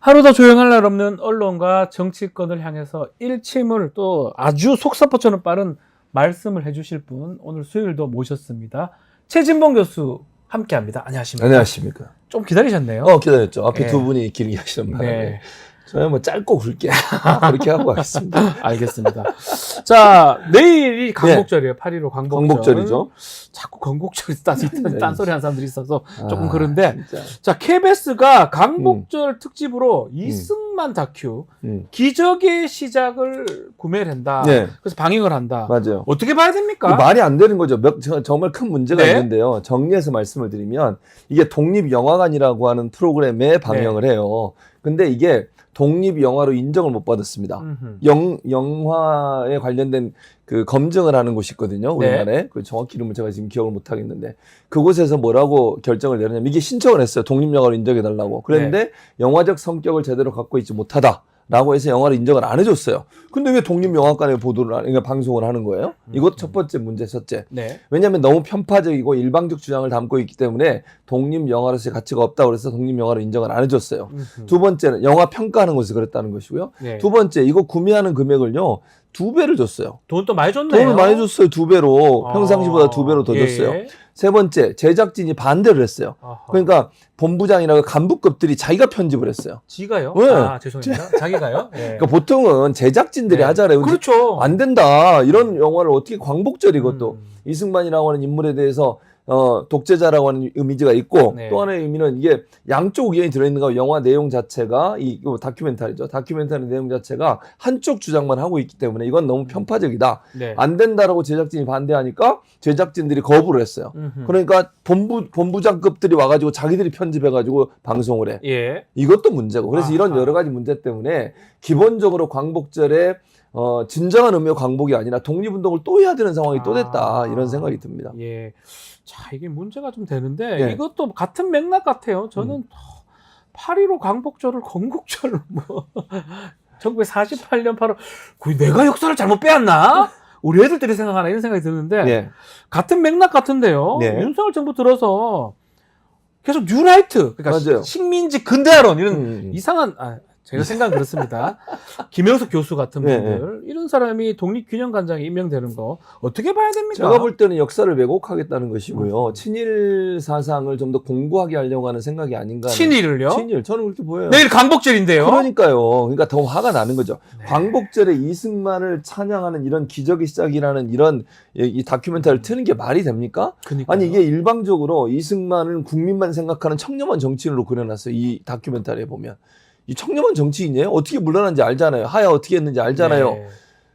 하루 더 조용할 날 없는 언론과 정치권을 향해서 일침을 또 아주 속사포처럼 빠른 말씀을 해주실 분 오늘 수요일도 모셨습니다. 최진봉 교수 함께합니다. 안녕하십니까? 안녕하십니까? 좀 기다리셨네요. 기다렸죠. 앞에 네. 두 분이 길게 하시는 바람에. 네. 저는 뭐 짧고 굵게 그렇게 하고 가겠습니다. 알겠습니다. 자, 내일이 광복절이에요. 8.15 광복절. 광복절이죠. 자꾸 광복절이 딴소리 하는 사람들이 있어서 조금 아, 그런데. 진짜. 자, KBS가 광복절 특집으로 이승만 다큐 기적의 시작을 구매를 한다. 네. 그래서 방영을 한다. 맞아요. 어떻게 봐야 이게 됩니까? 말이 안 되는 거죠. 정말 큰 문제가 네. 있는데요. 정리해서 말씀을 드리면 이게 독립영화관이라고 하는 프로그램에 방영을 해요. 근데 이게 독립영화로 인정을 못 받았습니다. 영화에 관련된 그 검증을 하는 곳이 있거든요. 우리나라에. 그 정확히 이름을 제가 지금 기억을 못 하겠는데 그곳에서 뭐라고 결정을 내렸냐면 이게 신청을 했어요. 독립영화로 인정해달라고. 그런데 영화적 성격을 제대로 갖고 있지 못하다. 라고 해서 영화를 인정을 안 해줬어요. 근데 왜 독립영화관에 그러니까 방송을 하는 거예요? 이것도 첫 번째 문제, 첫째. 네. 왜냐하면 너무 편파적이고 일방적 주장을 담고 있기 때문에 독립영화로서의 가치가 없다고 그래서 독립영화로 인정을 안 해줬어요. 두 번째는 영화 평가하는 곳에서 그랬다는 것이고요. 네. 두 번째, 이거 구매하는 금액을요, 2배를 줬어요. 돈 또 많이 줬네요. 돈을 많이 줬어요, 2배로. 평상시보다 2배로 더 줬어요. 예. 세 번째, 제작진이 반대를 했어요. 아하. 그러니까 본부장이나 간부급들이 자기가 편집을 했어요. 지가요? 네. 아, 죄송합니다. 자기가요? 예. 그러니까 보통은 제작진들이 네. 하잖아요. 그렇죠. 안 된다. 이런 영화를 어떻게 광복절 이것도 이승만이라고 하는 인물에 대해서 독재자라고 하는 이미지가 있고 네. 또 하나의 의미는 이게 양쪽 의견이 들어있는가 영화 내용 자체가 이거 다큐멘터리죠. 다큐멘터리 내용 자체가 한쪽 주장만 하고 있기 때문에 이건 너무 편파적이다. 네. 안 된다라고 제작진이 반대하니까 제작진들이 거부를 했어요. 그러니까 본부장급들이 와가지고 자기들이 편집해가지고 방송을 해. 예. 이것도 문제고. 그래서 이런 아하. 여러 가지 문제 때문에 기본적으로 광복절에 진정한 의미의 광복이 아니라 독립운동을 또 해야 되는 상황이 또 됐다. 이런 생각이 듭니다. 예. 자, 이게 문제가 좀 되는데 네. 이것도 같은 맥락 같아요. 저는 8.15 광복절을 건국절로 뭐 1948년 8월 거의 내가 역사를 잘못 빼앗나? 우리 애들들이 생각하나 이런 생각이 드는데 네. 같은 맥락 같은데요. 네. 윤석열 정부 들어서 계속 뉴라이트 그러니까 맞아요. 식민지 근대화론 이런 이상한 이상한 제가 생각은 그렇습니다. 김영석 교수 같은 네, 분들 이런 사람이 독립균형관장에 임명되는 거 어떻게 봐야 됩니까? 제가 볼 때는 역사를 왜곡하겠다는 것이고요. 친일 사상을 좀 더 공부하게 하려고 하는 생각이 아닌가. 하는. 친일을요? 친일. 저는 그렇게 보여요. 내일 광복절인데요. 그러니까요. 그러니까 더 화가 나는 거죠. 네. 광복절에 이승만을 찬양하는 이런 기적의 시작이라는 이런 이 다큐멘터리를 트는 게 말이 됩니까? 그러니까요. 아니 이게 일방적으로 이승만은 국민만 생각하는 청렴한 정치인으로 그려놨어요. 이 다큐멘터리에 보면. 이 청렴한 정치인이에요? 어떻게 물러난지 알잖아요. 하야 어떻게 했는지 알잖아요. 네.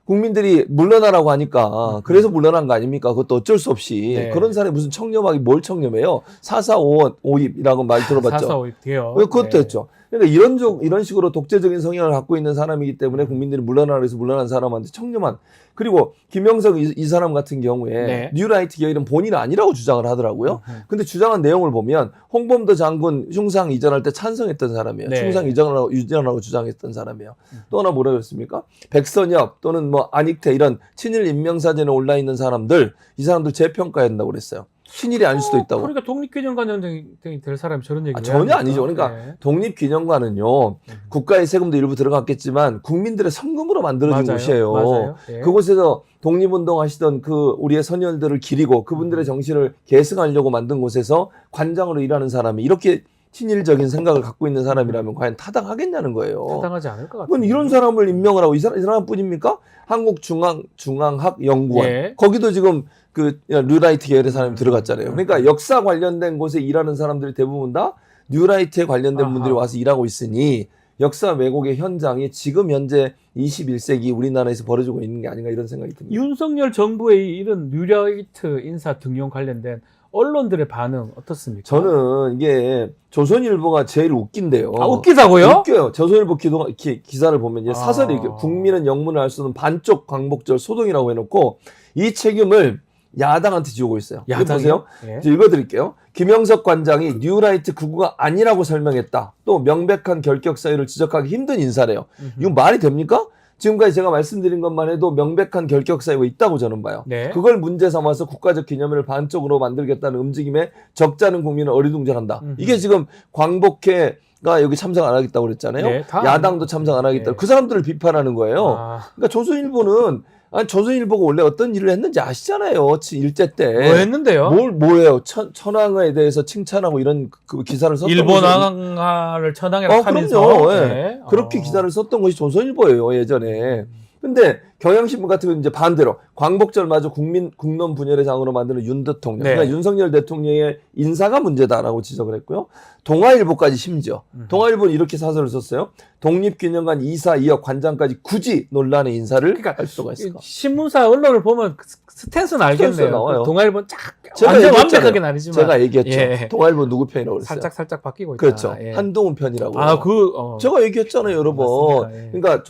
국민들이 물러나라고 하니까 그래서 물러난 거 아닙니까? 그것도 어쩔 수 없이. 네. 그런 사람이 무슨 청렴하기 뭘 청렴해요? 4.4.5입이라고 말 들어봤죠. 4.4.5입이요. 그것도 했죠. 그러니까 이런 식으로 독재적인 성향을 갖고 있는 사람이기 때문에 국민들이 물러나라 해서 물러난 사람한테 청렴한. 그리고 김영석 이 사람 같은 경우에 네. 뉴라이트 계열은 본인은 아니라고 주장을 하더라고요. 근데 주장한 내용을 보면 홍범도 장군 흉상 이전할 때 찬성했던 사람이에요. 네. 흉상 이전하라고 주장했던 사람이에요. 또 하나 뭐라고 했습니까? 백선엽 또는 뭐 안익태 이런 친일 인명사전에 올라 있는 사람들 이 사람들 재평가해야 된다고 그랬어요. 친일이 아닐 수도 있다고. 그러니까 독립균형관장이 될 사람이 저런 얘기를 전혀 아니죠. 그러니까 독립균형관은요. 국가의 세금도 일부 들어갔겠지만 국민들의 성금으로 만들어진 곳이에요. 맞아요. 예. 그곳에서 독립운동 하시던 그 우리의 선열들을 기리고 그분들의 정신을 계승하려고 만든 곳에서 관장으로 일하는 사람이 이렇게 친일적인 생각을 갖고 있는 사람이라면 과연 타당하겠냐는 거예요. 타당하지 않을 것 같아요. 그럼 이런 사람을 임명을 하고 이 사람뿐입니까? 한국중앙학연구원 예. 거기도 지금 그 뉴라이트 계열의 사람이 들어갔잖아요. 그러니까 역사 관련된 곳에 일하는 사람들이 대부분 다 뉴라이트에 관련된 아하. 분들이 와서 일하고 있으니 역사 왜곡의 현장이 지금 현재 21세기 우리나라에서 벌어지고 있는 게 아닌가 이런 생각이 듭니다. 윤석열 정부의 이런 뉴라이트 인사 등용 관련된 언론들의 반응 어떻습니까? 저는 이게 조선일보가 제일 웃긴데요. 아, 웃기다고요? 웃겨요. 조선일보 기사를 보면 이제 사설이 이렇게 아. 국민은 영문을 알 수 없는 반쪽 광복절 소동이라고 해놓고 이 책임을 야당한테 지우고 있어요. 이거 보세요. 예. 이제 읽어드릴게요. 김영석 관장이 뉴라이트 극우가 아니라고 설명했다. 또 명백한 결격 사유를 지적하기 힘든 인사래요. 이건 말이 됩니까? 지금까지 제가 말씀드린 것만 해도 명백한 결격 사유가 있다고 저는 봐요. 네. 그걸 문제 삼아서 국가적 기념일을 반쪽으로 만들겠다는 움직임에 적잖은 국민은 어리둥절한다. 이게 지금 광복회가 여기 참석 안 하겠다고 그랬잖아요. 네, 야당도 참석 안 하겠다. 네. 그 사람들을 비판하는 거예요. 아, 그러니까 조선일보는 조선일보가 원래 어떤 일을 했는지 아시잖아요. 일제 때. 뭐 했는데요? 뭐예요? 천황에 대해서 칭찬하고 이런 그 기사를 썼던 일본 거죠. 왕을 천황이라고 하면서 그럼요. 예. 네. 그렇게 기사를 썼던 것이 조선일보예요, 예전에. 근데 경향신문 같은 경우는 이제 반대로 광복절마저 국론 분열의 장으로 만드는 윤 대통령, 네. 그러니까 윤석열 대통령의 인사가 문제다라고 지적을 했고요. 동아일보까지 심지어 동아일보는 이렇게 사설을 썼어요. 독립기념관 이사 2억 관장까지 굳이 논란의 인사를 그러니까 할 수가 있을까? 신문사 언론을 보면 스탠스는 알겠네요. 나와요. 동아일보는 쫙 제가 완전 얘기했잖아요. 완벽하게는 아니지만 제가 얘기했죠. 예. 동아일보 누구 편이라고 그랬어요. 살짝 바뀌고 있다. 그렇죠. 예. 한동훈 편이라고. 제가 얘기했잖아요, 여러 번. 맞습니다. 예. 그러니까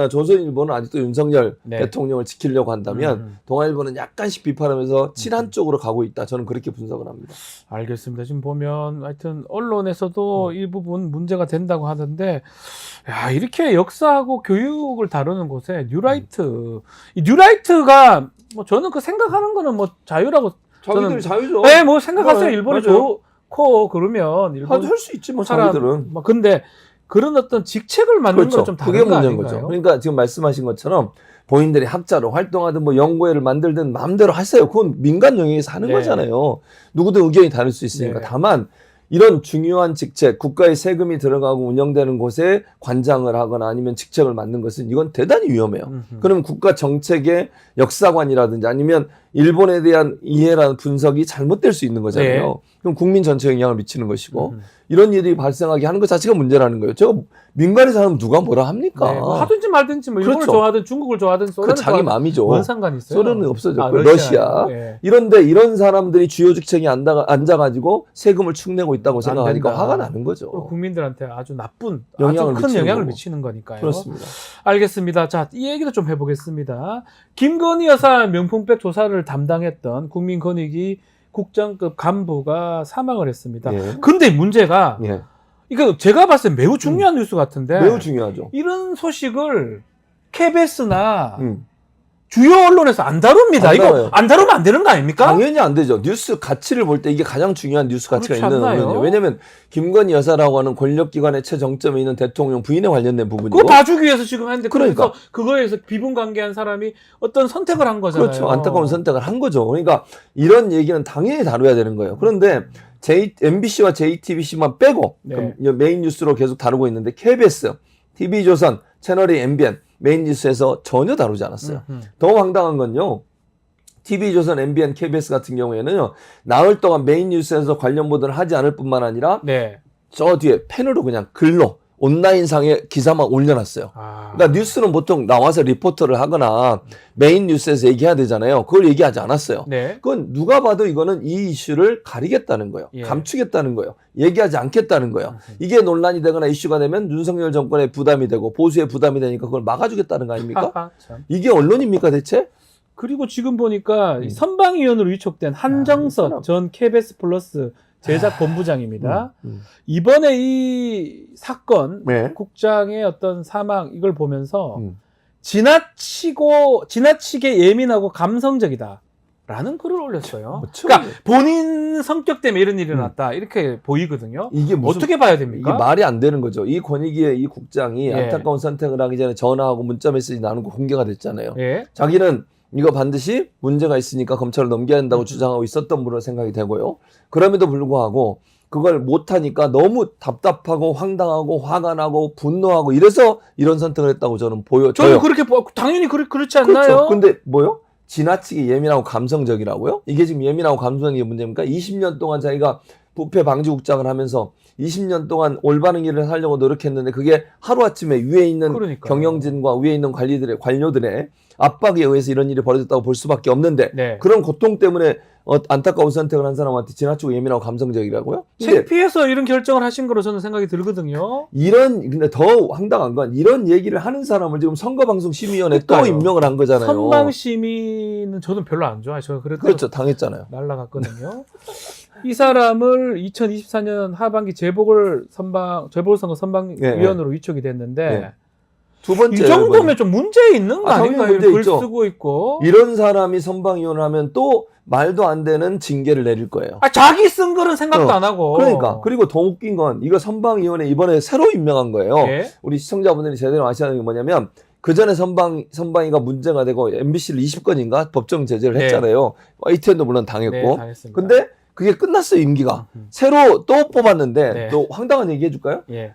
조선일보는 아직도 윤석열 네. 대통령을 지키려고 한다면 동아일보는 약간씩 비판하면서 친한 쪽으로 가고 있다. 저는 그렇게 분석을 합니다. 알겠습니다. 지금 보면 하여튼 언론에서도 이 부분 문제가 된다고 하던데, 야, 이렇게 역사하고 교육을 다루는 곳에 뉴라이트, 이 뉴라이트가 뭐 저는 그 생각하는 거는 뭐 자유라고 자기들 자유죠. 네, 뭐 생각하세요. 네, 일본이 맞아요. 좋고 그러면 일본 할 수 있지 뭐 사람, 자기들은. 뭐 근데 그런 어떤 직책을 만드는 그렇죠. 건 좀 다른 그게 거 문제인 아닌가요? 거죠. 그러니까 지금 말씀하신 것처럼 본인들이 학자로 활동하든 뭐 연구회를 만들든 마음대로 하세요. 그건 민간 영역에서 하는 네. 거잖아요. 누구든 의견이 다를 수 있으니까. 네. 다만 이런 중요한 직책, 국가의 세금이 들어가고 운영되는 곳에 관장을 하거나 아니면 직책을 맡는 것은 이건 대단히 위험해요. 그럼 국가 정책의 역사관이라든지 아니면 일본에 대한 이해라는 분석이 잘못될 수 있는 거잖아요. 네. 그럼 국민 전체에 영향을 미치는 것이고 이런 일이 발생하게 하는 것 자체가 문제라는 거예요. 제가 민간에서 하면 누가 뭐라 합니까? 네, 뭐 하든지 말든지 뭐 일본을 그렇죠. 좋아하든 중국을 좋아하든 그 소련을 자기 좋아하든 마음이죠. 뭔 상관이 있어요? 소련은 없어졌고 아, 러시아. 예. 이런데 이런 사람들이 주요 직책에 앉아가지고 세금을 축내고 있다고 생각하니까 된다. 화가 나는 또 거죠. 국민들한테 아주 나쁜, 영향을 아주 큰 미치는 영향을 거고. 미치는 거니까요. 그렇습니다. 알겠습니다. 자, 이 얘기도 좀 해보겠습니다. 김건희 여사 명품백 조사를 담당했던 국민권익위 국장급 간부가 사망을 했습니다. 예. 근데 문제가 예. 이거 제가 봤을 때 매우 중요한 뉴스 같은데 매우 중요하죠. 이런 소식을 KBS나 음. 주요 언론에서 안 다룹니다. 안 이거 다뤄요. 안 다루면 안 되는 거 아닙니까? 당연히 안 되죠. 뉴스 가치를 볼 때 이게 가장 중요한 뉴스 가치가 그렇지 있는 않나요? 부분이에요. 왜냐하면 김건희 여사라고 하는 권력기관의 최정점에 있는 대통령 부인에 관련된 부분이고 그거 봐주기 위해서 지금 했는데 그러니까. 그래서 그거에서 비분관계한 사람이 어떤 선택을 한 거잖아요. 그렇죠. 안타까운 선택을 한 거죠. 그러니까 이런 얘기는 당연히 다뤄야 되는 거예요. 그런데 MBC와 JTBC만 빼고 네. 메인 뉴스로 계속 다루고 있는데 KBS, TV조선, 채널A, MBN 메인 뉴스에서 전혀 다루지 않았어요. 더 황당한 건요. TV조선, MBN, KBS 같은 경우에는요. 나흘 동안 메인 뉴스에서 관련 보도를 하지 않을 뿐만 아니라 네. 저 뒤에 펜으로 그냥 글로 온라인상에 기사만 올려놨어요. 그러니까 뉴스는 보통 나와서 리포터를 하거나 메인 뉴스에서 얘기해야 되잖아요. 그걸 얘기하지 않았어요. 네. 그건 누가 봐도 이거는 이 이슈를 가리겠다는 거예요. 예. 감추겠다는 거예요. 얘기하지 않겠다는 거예요. 이게 논란이 되거나 이슈가 되면 윤석열 정권의 부담이 되고 보수의 부담이 되니까 그걸 막아주겠다는 거 아닙니까? 하하, 참. 이게 언론입니까 대체? 그리고 지금 보니까 이 선방위원으로 위촉된 한정석 전 KBS 플러스 제작 본부장입니다. 이번에 이 사건 네. 국장의 어떤 사망 이걸 보면서 지나치게 예민하고 감성적이다. 라는 글을 올렸어요. 그러니까 본인 성격 때문에 이런 일이 났다. 이렇게 보이거든요. 이게 무슨, 어떻게 봐야 됩니까? 이게 말이 안 되는 거죠. 이 권익위의 이 국장이 예. 안타까운 선택을 하기 전에 전화하고 문자 메시지 나누고 공개가 됐잖아요. 예. 자기는 이거 반드시 문제가 있으니까 검찰을 넘겨야 한다고 주장하고 있었던 분으로 생각이 되고요. 그럼에도 불구하고 그걸 못하니까 너무 답답하고 황당하고 화가 나고 분노하고 이래서 이런 선택을 했다고 저는 보여져요. 저는 그렇게 당연히 그렇지 않나요? 그렇죠. 근데 뭐요? 지나치게 예민하고 감성적이라고요? 이게 지금 예민하고 감성적인 문제입니까? 20년 동안 자기가 부패 방지국장을 하면서 20년 동안 올바른 일을 하려고 노력했는데 그게 하루아침에 위에 있는 그러니까요. 경영진과 위에 있는 관료들의 압박에 의해서 이런 일이 벌어졌다고 볼 수밖에 없는데 네. 그런 고통 때문에 안타까운 선택을 한 사람한테 지나치고 예민하고 감성적이라고요? 근데 창피해서 이런 결정을 하신 거로 저는 생각이 들거든요. 근데 더 황당한 건 이런 얘기를 하는 사람을 지금 선거방송심의위원회에 또 그러니까요. 임명을 한 거잖아요. 선방심의는 저는 별로 안 좋아해요. 저 그래도 그렇죠. 당했잖아요. 날라갔거든요. 이 사람을 2024년 하반기 재보궐선거 선방위원으로 위촉이 됐는데 네. 두 번째 이 정도면 좀 문제 있는 거 당연히 아닌가요? 문제 글 있죠. 쓰고 있고. 이런 사람이 선방위원을 하면 또 말도 안 되는 징계를 내릴 거예요. 자기 쓴 글은 생각도 안 하고. 그러니까. 그리고 더 웃긴 건 이거 선방위원회 이번에 새로 임명한 거예요. 예. 우리 시청자분들이 제대로 아셔야 하는 게 뭐냐면 그 전에 선방위가 문제가 되고 MBC를 20건인가 법정 제재를 네. 했잖아요. ATN도 물론 당했고. 네, 당했습니다. 근데 그게 끝났어요, 임기가. 새로 또 뽑았는데 네. 또 황당한 얘기 해줄까요? 예.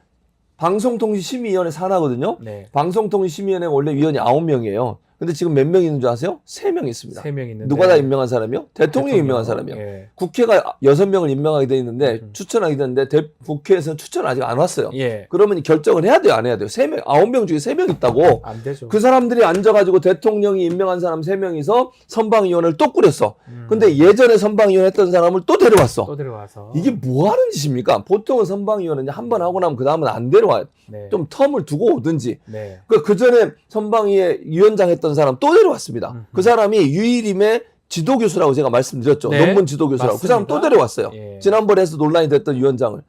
방송통신심의위원회 산하거든요. 네. 방송통신심의위원회 원래 위원이 9명이에요. 근데 지금 몇 명 있는 줄 아세요? 3명 있습니다. 3명 있는데. 누가 다 임명한 사람이요? 대통령이 임명한 사람이요. 예. 국회가 6명을 임명하게 돼 있는데 추천하게 되는데 국회에서는 추천 아직 안 왔어요. 예. 그러면 결정을 해야 돼요, 안 해야 돼요? 3명, 9명 중에 3명 있다고. 안 되죠. 그 사람들이 앉아가지고 대통령이 임명한 사람 3명이서 선방위원회를 또 꾸렸어. 근데 예전에 선방위원 했던 사람을 또 데려왔어. 또 들어와서. 이게 뭐 하는 짓입니까? 보통은 선방위원회는 한 번 하고 나면 그 다음은 안 데려와요. 네. 좀 텀을 두고 오든지. 네. 그 전에 선방위에 위원장 했던 사람 또 데려왔습니다. 그 사람이 유일임의 지도교수라고 제가 말씀드렸죠. 네. 논문 지도교수라고. 그 사람 또 맞습니다. 데려왔어요. 예. 지난번에 해서 논란이 됐던 위원장을.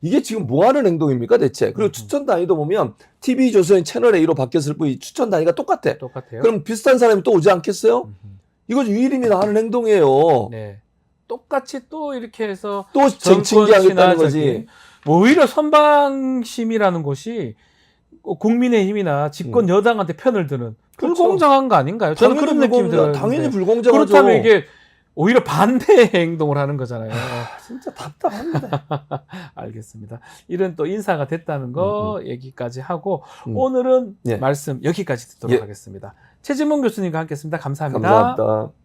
이게 지금 뭐 하는 행동입니까, 대체? 그리고 추천 단위도 보면 TV조선이 채널 A로 바뀌었을 뿐 추천 단위가 똑같아. 똑같아요. 그럼 비슷한 사람이 또 오지 않겠어요? 이거 유일임이 하는 행동이에요. 네. 똑같이 또 이렇게 해서 또 징계하겠다는 거지. 오히려 선방심이라는 것이 국민의힘이나 집권 여당한테 편을 드는 그렇죠. 불공정한 거 아닌가요? 저는 그런 느낌이 들어요. 당연히 불공정하죠. 그렇다면 이게 오히려 반대의 행동을 하는 거잖아요. 진짜 답답합니다. 알겠습니다. 이런 또 인사가 됐다는 거 얘기까지 하고 오늘은 예. 말씀 여기까지 듣도록 예. 하겠습니다. 최진봉 교수님과 함께했습니다. 감사합니다. 감사합니다.